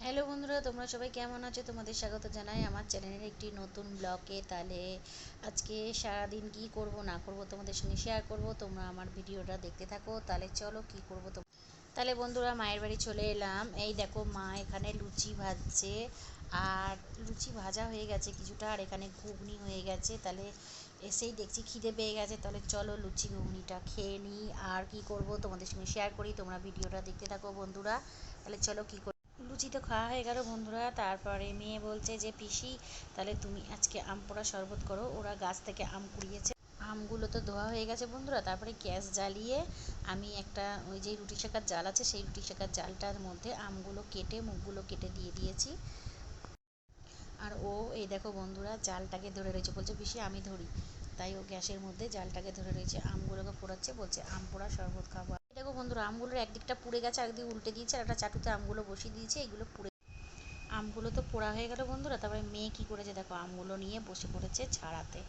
Hello বন্ধুরা, তোমরা সবাই কেমন আছো? তোমাদের স্বাগত জানাই আমার চ্যানেলের একটি নতুন ব্লগে। তাহলে আজকে সারাদিন কি করব না করব তোমাদের সঙ্গে শেয়ার করব। তোমরা আমার ভিডিওটা দেখতে থাকো। তাহলে চলো কি করব তো। তাহলে বন্ধুরা, মায়ের বাড়ি চলে এলাম। এই দেখো, মা এখানে লুচি ভাজছে। আর লুচি ভাজা হয়ে গেছে কিছুটা, আর এখানে ঘুগনি হয়ে গেছে। তাহলে এসেই দেখছি খিদে পেয়ে গেছে। তাহলে চলো লুচি ঘুগনিটা খেয়ে নিই। আর কি করব তোমাদের সঙ্গে শেয়ার করি। তোমরা ভিডিওটা দেখতে থাকো বন্ধুরা। তাহলে চলো কি করি। লুচি তো খাওয়া হয়ে গেল বন্ধুরা। তারপরে মেয়ে বলছে যে পিসি, তাহলে তুমি আজকে আম পোড়া শরবত করো। ওরা গাছ থেকে আম কুড়িয়েছে। আমগুলো তো ধোয়া হয়ে গেছে বন্ধুরা। তারপরে গ্যাস জ্বালিয়ে আমি একটা ওই যে রুটি সেকার জাল আছে, সেই রুটি সেকার জালটার মধ্যে আমগুলো কেটে মুখগুলো কেটে দিয়ে দিয়েছি। আর ও এই দেখো বন্ধুরা, জালটাকে ধরে রয়েছে, বলছে পিসি আমি ধরি। তাই ও গ্যাসের মধ্যে জালটাকে ধরে রয়েছে, আমগুলোকে পোড়াচ্ছে, বলছে আম পোড়া শরবত খাবো। দেখো বন্ধুরা, আমগুলোর একদিকটা পুড়ে গেছে, একদিক উল্টে দিয়েছে, আর একটা চাটুতে আমগুলো বসিয়ে দিয়েছে। এগুলো পুড়ে আমগুলো তো পোড়া হয়ে গেল বন্ধুরা। তারপরে মেয়ে কী করেছে দেখো, আমগুলো নিয়ে বসে পড়েছে ছাড়াতে।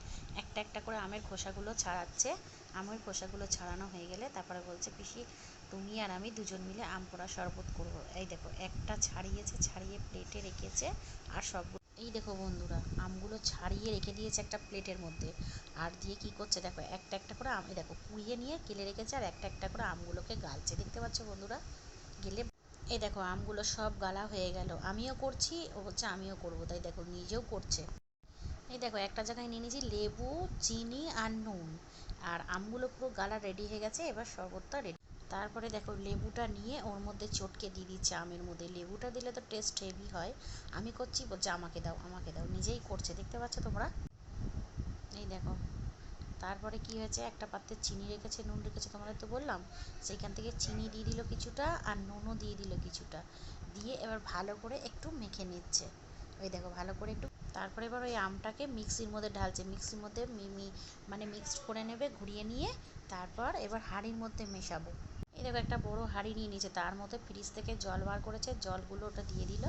একটা একটা করে আমের খোসাগুলো ছাড়াচ্ছে। আমের খোসাগুলো ছাড়ানো হয়ে গেলে তারপরে বলছে পিসি, তুমি আর আমি দুজন মিলে আম পোড়া শরবত করবো। এই দেখো, একটা ছাড়িয়েছে, ছাড়িয়ে প্লেটে রেখেছে। আর সবগুলো এই দেখো বন্ধুরা, আমগুলো ছাড়িয়ে রেখে দিয়েছে একটা প্লেটের মধ্যে। আর দিয়ে কি করছে দেখো, একটা একটা করে আম দেখো কুড়িয়ে নিয়ে কেলে রেখেছে, আর একটা একটা করে আমগুলোকে গালছে, দেখতে পাচ্ছ বন্ধুরা। গেলে এই দেখো, আমগুলো সব গালা হয়ে গেল। আমিও করছি, ও বলছে আমিও করবো, তাই দেখো নিজেও করছে। এই দেখো, একটা জায়গায় নিয়ে নিয়েছি লেবু, চিনি আর নুন। আর আমগুলো পুরো গালা রেডি হয়ে গেছে, এবার শরবতটা রেডি। তারপরে দেখো, লেবুটা নিয়ে ওর মধ্যে চটকে দিয়ে দিচ্ছে আমের মধ্যে। লেবুটা দিলে তো টেস্ট হেভি হয়। আমি করছি, বলছে আমাকে দাও আমাকে দাও, নিজেই করছে, দেখতে পাচ্ছ তোমরা। এই দেখো, তারপরে কি হয়েছে, একটা পাত্রে চিনি রেখেছে, নুন রেখেছে, তোমাদের তো বললাম। সেইখান থেকে চিনি দিয়ে দিল কিছুটা, আর নুনও দিয়ে দিল কিছুটা। দিয়ে এবার ভালো করে একটু মেখে নিচ্ছে। ওই দেখো, ভালো করে একটু। তারপরে এবার ওই আমটাকে মিক্সির মধ্যে ঢালছে, মিক্সির মধ্যে মানে মিক্সড করে নেবে, ঘুরিয়ে নিয়ে তারপর এবার হাঁড়ির মধ্যে মেশাবো। এই দেখো, একটা বড় হাঁড়ি নিয়ে নিয়েছে, তার মধ্যে ফ্রিজ থেকে জল বার করেছে, জলগুলো ওটা দিয়ে দিল।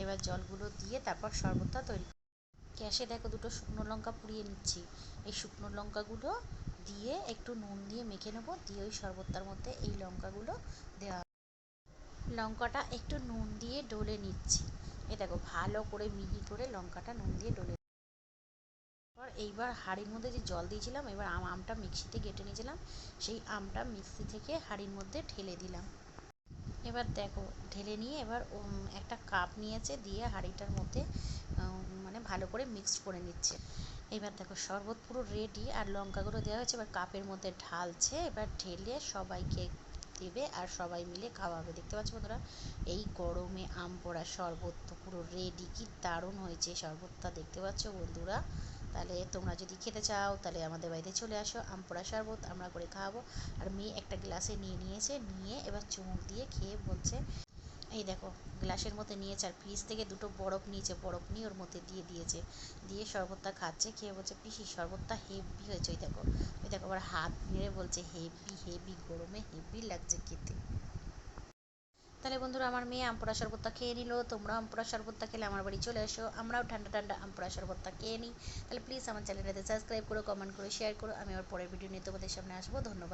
এবার জলগুলো দিয়ে তারপর শরবতটা তৈরি। গ্যাসে দেখো, দুটো শুকনো লঙ্কা পুড়িয়ে নিচ্ছি। এই শুকনো লঙ্কাগুলো দিয়ে একটু নুন দিয়ে মেখে নেবো, দিয়ে ওই শরবতটার মধ্যে এই লঙ্কাগুলো দেওয়া। লঙ্কাটা একটু নুন দিয়ে ডলে নিচ্ছি। এই দেখো, ভালো করে মিহি করে লঙ্কাটা নুন দিয়ে ডলে। এইবার হাঁড়ির মধ্যে যে জল দিয়েছিলাম, এবার আমটা মিক্সিতে কেটে নিয়েছিলাম, সেই আমটা মিক্সি থেকে হাঁড়ির মধ্যে ঢেলে দিলাম। এবার দেখো, ঢেলে নিয়ে এবার একটা কাপ নিয়েছে, দিয়ে হাঁড়িটার মধ্যে মানে ভালো করে মিক্সড করে নিচ্ছে। এবার দেখো, শরবত পুরো রেডি, আর লঙ্কাগুলো দেওয়া হয়েছে, এবার কাপের মধ্যে ঢালছে। এবার ঢেলে সবাইকে দেবে, আর সবাই মিলে খাওয়াবে। দেখতে পাচ্ছ বন্ধুরা, এই গরমে আম পোড়া শরবত তো পুরো রেডি। কি দারুণ হয়েছে শরবতটা, দেখতে পাচ্ছ বন্ধুরা। তাহলে তোমরা যদি খেতে চাও, তাহলে আমাদের বাড়িতে চলে আসো, আম পোড়া শরবত আমরা করে খাওয়াবো। আর মেয়ে একটা গ্লাসে নিয়ে নিয়েছে, নিয়ে এবার চুমুক দিয়ে খেয়ে বলছে। এই দেখো, গ্লাসের মধ্যে নিয়েছে, আর ফ্রিজ থেকে দুটো বরফ নিয়েছে, বরফ নিয়ে ওর মধ্যে দিয়ে দিয়েছে। দিয়ে শরবতটা খাচ্ছে, খেয়ে বলছে পিসি শরবতটা হেভি হয়েছে। ওই দেখো, ওই দেখো, আবার হাত নেড়ে বলছে হেভি হেভি, গরমে হেভি লাগছে খেতে। তাহলে বন্ধুরা, আমার মেয়ে আম পোড়া শরবতটা খেয়ে নিল। তোমরা আম পোড়া শরবতটা খেলে আমার বাড়ি চলে এসো, আমরাও ঠান্ডা ঠান্ডা আম পোড়া শরবতটা খেয়ে নিই। তাহলে প্লিজ আমার চ্যানেলটাতে সাবস্ক্রাইব করো, কমেন্ট করো, শেয়ার করো। আমি আমার পরের ভিডিও নিয়ে তোমাদের সামনে আসবো। ধন্যবাদ।